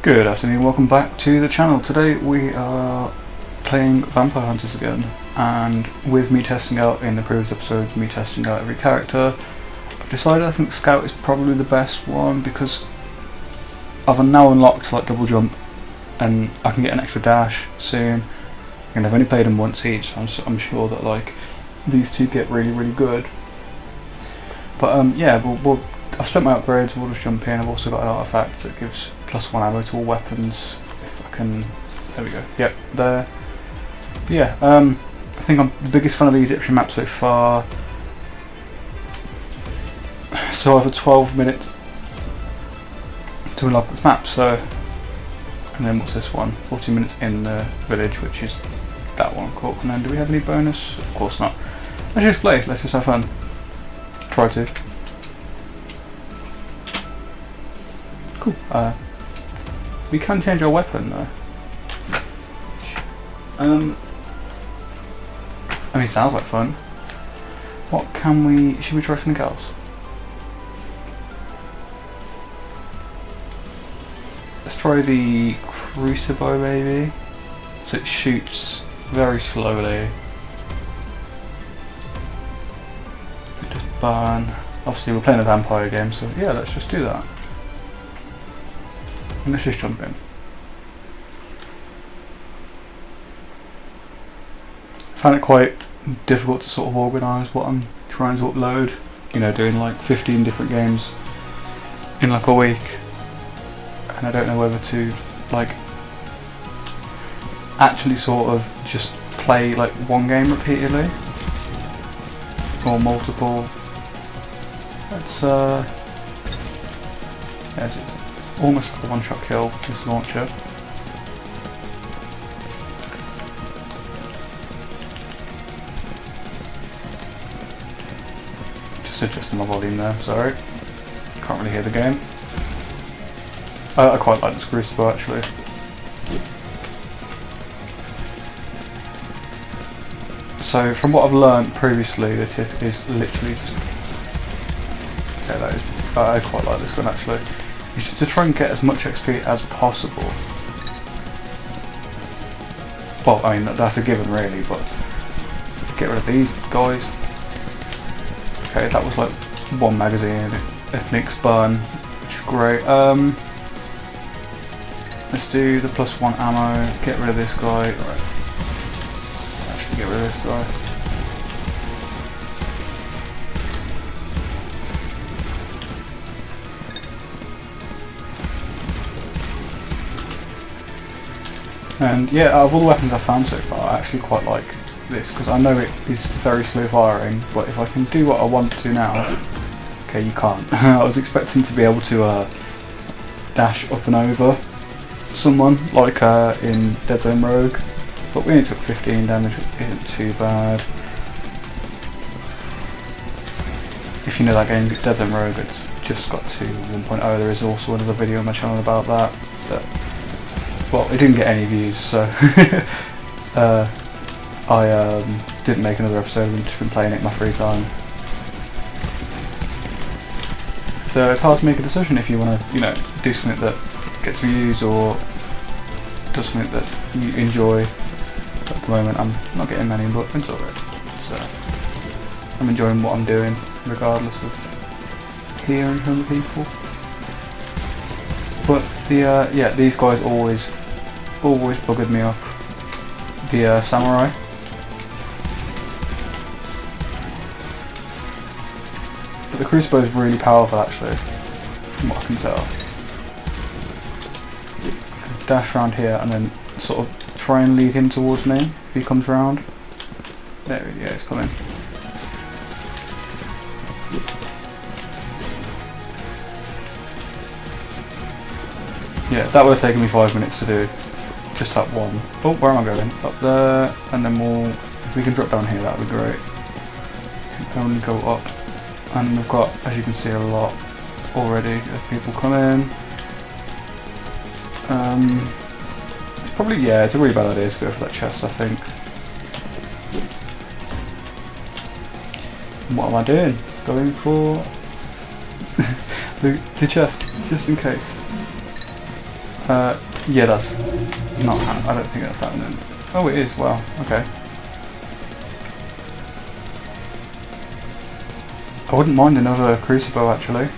Good afternoon, welcome back to the channel. Today we are playing Vampire Hunters again, and with me testing out in the previous episodes, me testing out every character, I've decided I think Scout is probably the best one because I've now unlocked like double jump and I can get an extra dash soon, and I've only played them once each, so I'm sure that like these two get really good. But yeah, I've spent my upgrades, we'll just jump in. I've also got an artifact that gives +1 ammo to all weapons, if I can, there we go, yep, there. But yeah, I think I'm the biggest fan of the Egyptian map so far. So I have 12 minutes to unlock this map, so, and then what's this one? 40 minutes in the village, which is that one, cool. And then do we have any bonus? Of course not. Let's just play, let's just have fun. Try to. Cool. We can change our weapon though. I mean, it sounds like fun. What can we? Should we try something else? Let's try the CROSSBOW maybe. So it shoots very slowly. Just burn. Obviously, we're playing a vampire game, so yeah, let's just do that. And let's just jump in. I found it quite difficult to sort of organise what I'm trying to upload. You know, doing like 15 different games in like a week, and I don't know whether to like actually sort of just play like one game repeatedly or multiple. Let's yes, it's almost like a one-shot kill, this launcher. Just adjusting my volume there, sorry. Can't really hear the game. I quite like this CROSSBOW actually. So from what I've learnt previously, the tip is literally just... Okay, that is... I quite like this one actually. Is just to try and get as much XP as possible. Well, I mean, that's a given really, but get rid of these guys. Okay, that was like one magazine, Ethnics burn, which is great. Let's do the +1 ammo, get rid of this guy. Alright. Actually get rid of this guy. And yeah, out of all the weapons I've found so far, I actually quite like this, because I know it is very slow firing, but if I can do what I want to now... Okay, you can't. I was expecting to be able to dash up and over someone, like in Dead Zone Rogue, but we only took 15 damage, which isn't too bad. If you know that game, Dead Zone Rogue, it's just got to 1.0, there is also another video on my channel about that. Well, it didn't get any views, so I didn't make another episode. I've just been playing it in my free time. So it's hard to make a decision if you want to, you know, do something that gets views or does something that you enjoy. But at the moment, I'm not getting many, but it's alright. So I'm enjoying what I'm doing, regardless of hearing from the people. But the yeah, these guys always buggered me up. The samurai. But the CROSSBOW is really powerful actually, from what I can tell. I can dash around here and then sort of try and lead him towards me if he comes round. There we go, he's coming. Yeah, that would have taken me 5 minutes to do, just that one. Oh, where am I going? Up there, and then if we can drop down here, that would be great. We can only go up, and we've got, as you can see, a lot already of people coming. It's probably, yeah, it's a really bad idea to go for that chest, I think. And what am I doing? Going for the chest, just in case. Yeah, that's not. I don't think that's happening. Oh, it is. Wow. Okay. I wouldn't mind another CROSSBOW actually,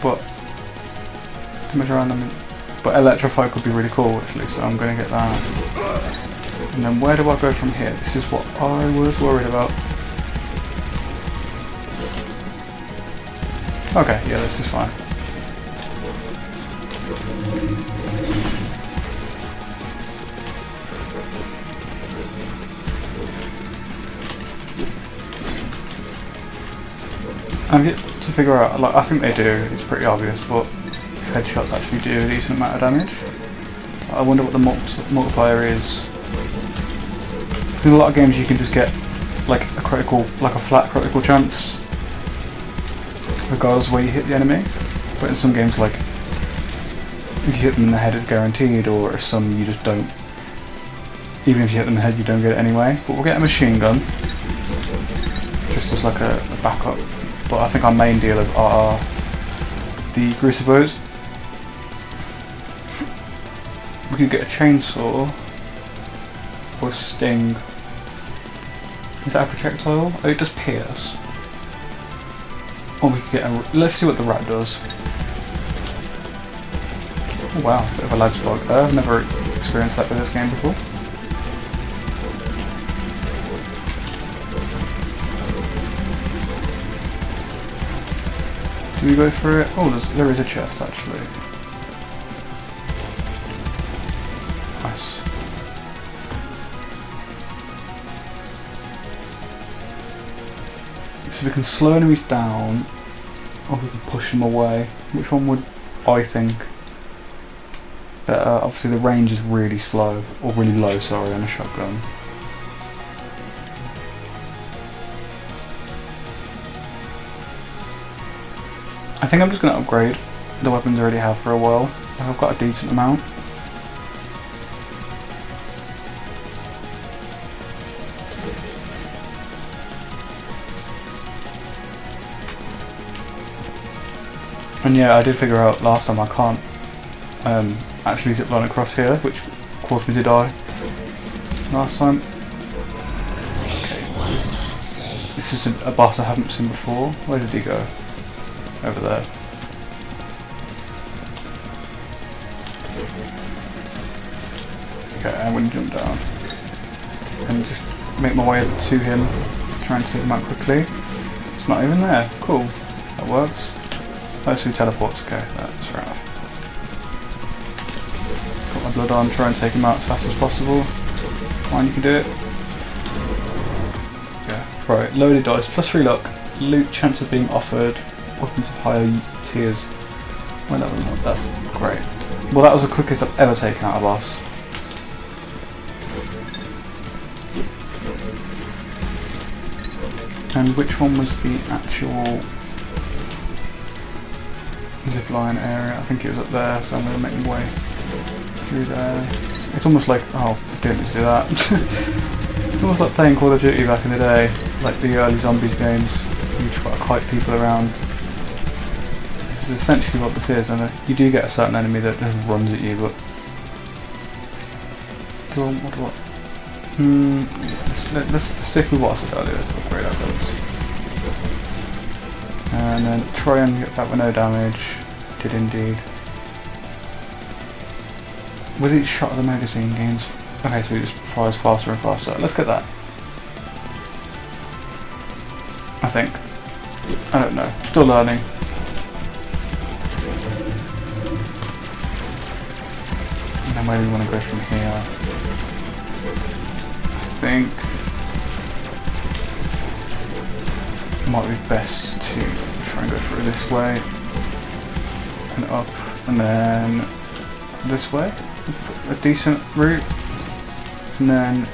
but damage around them. But electrify could be really cool actually, so I'm going to get that. And then where do I go from here? This is what I was worried about. Okay, yeah, this is fine. I'm yet to figure out, like, I think they do, it's pretty obvious, but headshots actually do a decent amount of damage. I wonder what the multiplier is. In a lot of games you can just get like a critical, like a flat critical chance, regardless of where you hit the enemy. But in some games, like, if you hit them in the head it's guaranteed, or some you just don't. Even if you hit them in the head you don't get it anyway. But we'll get a machine gun, just as like a backup. But I think our main dealers are the CROSSBOWs. We could get a chainsaw or a sting. Is that a projectile? Oh, it does pierce. Or we could get a. Let's see what the rat does. Oh, wow, bit of a lag spot there. I've never experienced that with this game before. Do we go for it? Oh, there is a chest actually. Nice. So we can slow enemies down, or we can push them away. Which one would I think? Obviously the range is really slow, or really low, sorry, on a shotgun. I think I'm just going to upgrade the weapons I already have for a while. I've got a decent amount. And yeah, I did figure out last time I can't actually zipline across here, which caused me to die last time. Okay. This is a boss I haven't seen before. Where did he go? Over there. Okay, I'm going to jump down and just make my way to him, try and take him out quickly. It's not even there. Cool. That works. Oh, so he teleports. Okay, that's fair enough. Got my blood on, try and take him out as fast as possible. Come on, you can do it. Yeah, right, loaded dice, +3 luck, loot chance of being offered, weapons of higher tiers. Well, that's great. Well, that was the quickest I've ever taken out a boss. And which one was the actual zipline area? I think it was up there, so I'm going to make my way through there. It's almost like, oh, I didn't need to do that. It's almost like playing Call of Duty back in the day, like the early zombies games. You just got to kite people around. This is essentially what this is, and you do get a certain enemy that just runs at you, but let's stick with what I said earlier. Let's upgrade our guns. And then try and get back with no damage. Did indeed. With each shot of the magazine gains. Okay, so it just fires faster and faster. Let's get that. I think. I don't know. Still learning. And then where do we want to go from here? I think it might be best to try and go through this way and up, and then this way, a decent route, and then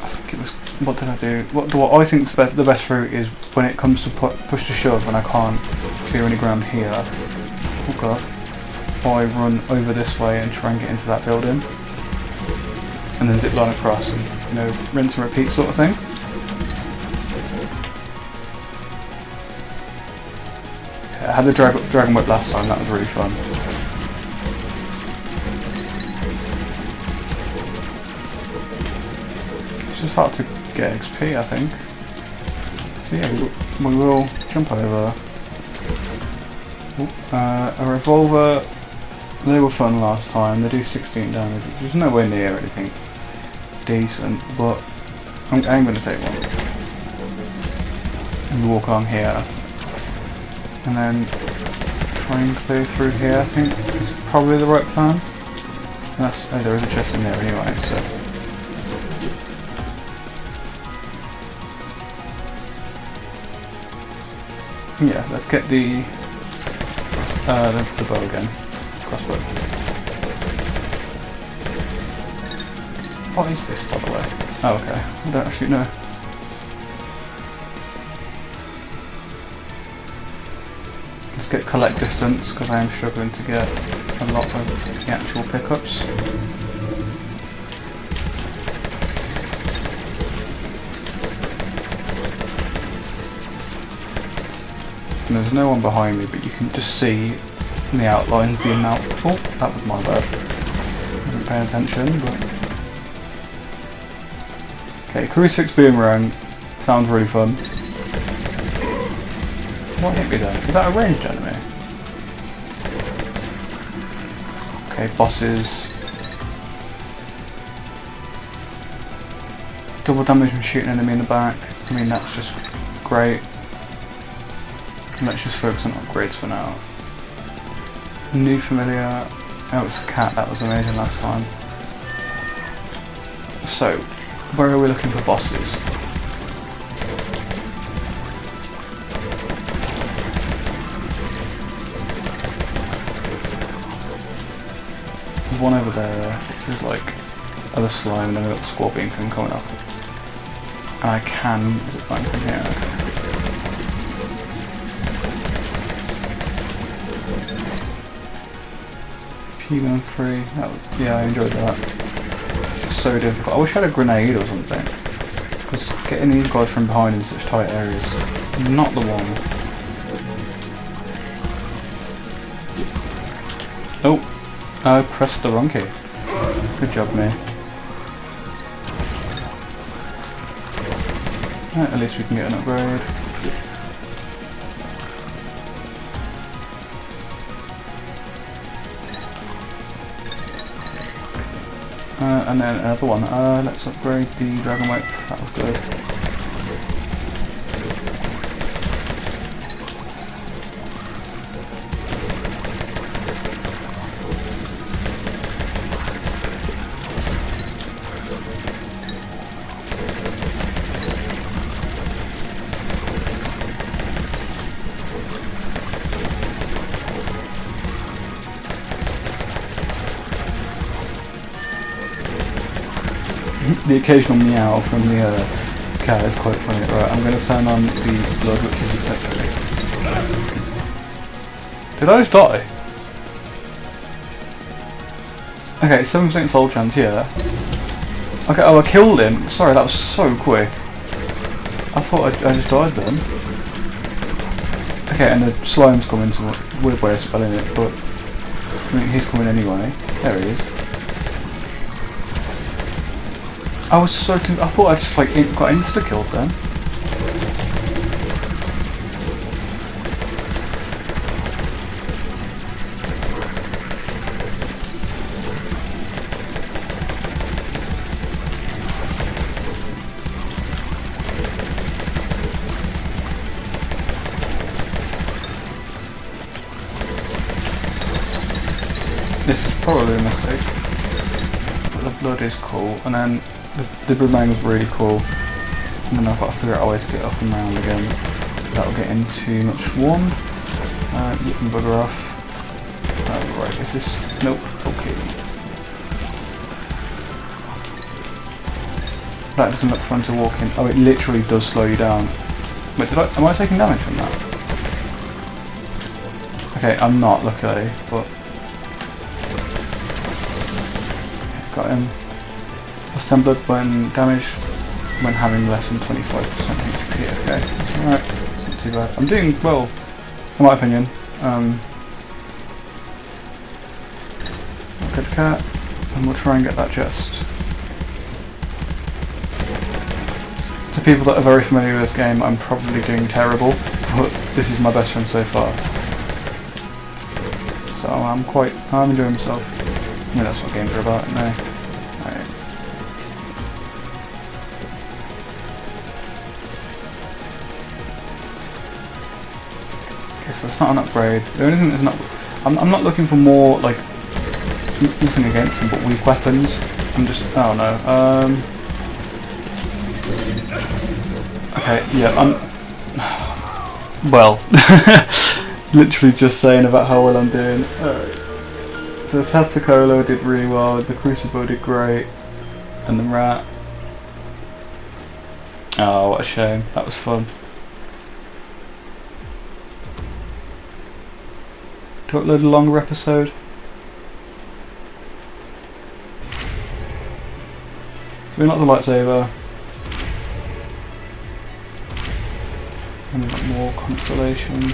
I think it was, what did I do? What I think the best route is when it comes to push to shove, when I can't clear any ground here. Oh god. I run over this way and try and get into that building, and then zip line across and, you know, rinse and repeat sort of thing. I had the dragon whip last time, that was really fun. It's just hard to get XP, I think. So yeah, we will jump over. A revolver, they were fun last time, they do 16 damage, which is nowhere near anything decent, but I'm going to take one. And walk on here. And then try and clear through here, I think is probably the right plan. Oh, there is a chest in there anyway, so. Yeah, let's get the bow again. Crossbow. What is this, by the way? Oh, okay. I don't actually know. Let's get collect distance, because I am struggling to get a lot of the actual pickups. And there's no one behind me, but you can just see in the outlines the amount. Oh, that was my bad. I wasn't paying attention, but. Okay, Crucifix Boomerang sounds really fun. What hit me then? Is that a ranged enemy? Okay, bosses. Double damage from shooting an enemy in the back. I mean, that's just great. Let's just focus on upgrades for now. New familiar. Oh, it's the cat. That was amazing last time. So, where are we looking for bosses? There's one over there, which is like other slime, and then we've got the scorpion thing coming up. And I can zip line from here. P-gun free. Yeah, I enjoyed that. It's just so difficult. I wish I had a grenade or something. Because getting these guys from behind in such tight areas is not the one. Oh, I pressed the wrong key. Good job, me. At least we can get an upgrade. And then another one. Let's upgrade the dragon whip. That was good. The occasional meow from the cat is quite funny. Right, I'm going to turn on the blood, which is acceptable. Did I just die? Okay, 7% soul chance, yeah. Okay, oh, I killed him. Sorry, that was so quick. I thought I just died then. Okay, and the slime's coming to a weird way of spelling it, but I mean, he's coming anyway. There he is. I was so I thought I just like got insta-killed then. This is probably a mistake. But the blood is cool, and then the boomerang was really cool, and then I've got to figure out a way to get up and round again. That'll get into much swarm. You can bugger off. Right, is this? Nope. Okay. That doesn't look fun to walk in. Oh, it literally does slow you down. Wait, am I taking damage from that? Okay, I'm not, luckily, but got him. Plus 10 blood when damaged when having less than 25% HP. Okay, that's alright. It's not too bad. I'm doing well, in my opinion. Look at the cat, and we'll try and get that chest. To people that are very familiar with this game, I'm probably doing terrible, but this is my best friend so far. So I'm enjoying myself. I mean, that's what games are about, isn't they? Right. Okay, so that's not an upgrade. The only thing that's not... I'm not looking for more, like, nothing against them, but weak weapons. I'm just... oh no. Okay, yeah, well, literally just saying about how well I'm doing. So the Tacticola did really well, the CROSSBOW did great, and the rat. Oh, what a shame, that was fun. To upload a longer episode. So we knocked the lightsaber. And we've got more constellation.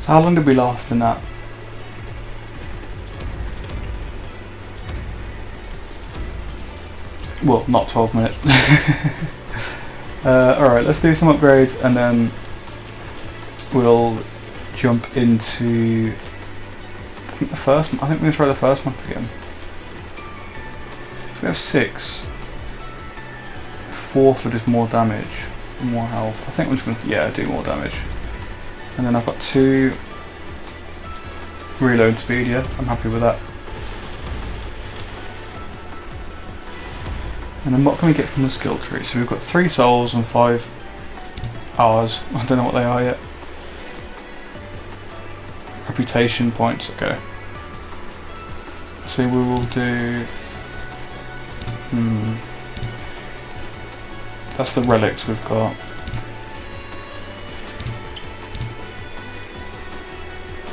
So how long did we last in that? Well, not 12 minutes. Alright, let's do some upgrades and then we'll jump into I think we're going to try the first map again. So we have 6. 4 for just more damage, more health. I think we're just going to, do more damage. And then I've got 2 reload speed, yeah, I'm happy with that. And then what can we get from the skill tree? So we've got 3 souls and 5 hours. I don't know what they are yet. Reputation points, okay. So we will do... that's the relics we've got.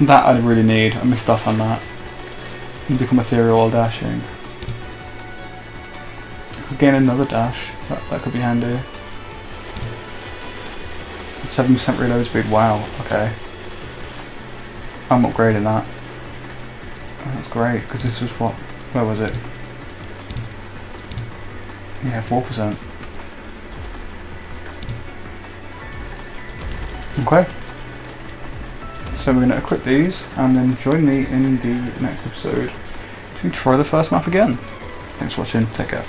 That I really need. I missed off on that. You become ethereal while dashing. I could gain another dash. That could be handy. 7% reload speed. Wow. Okay. I'm upgrading that. That's great because this was what? Where was it? Yeah, 4%. Okay. So we're going to equip these and then join me in the next episode to try the first map again. Thanks for watching, take care.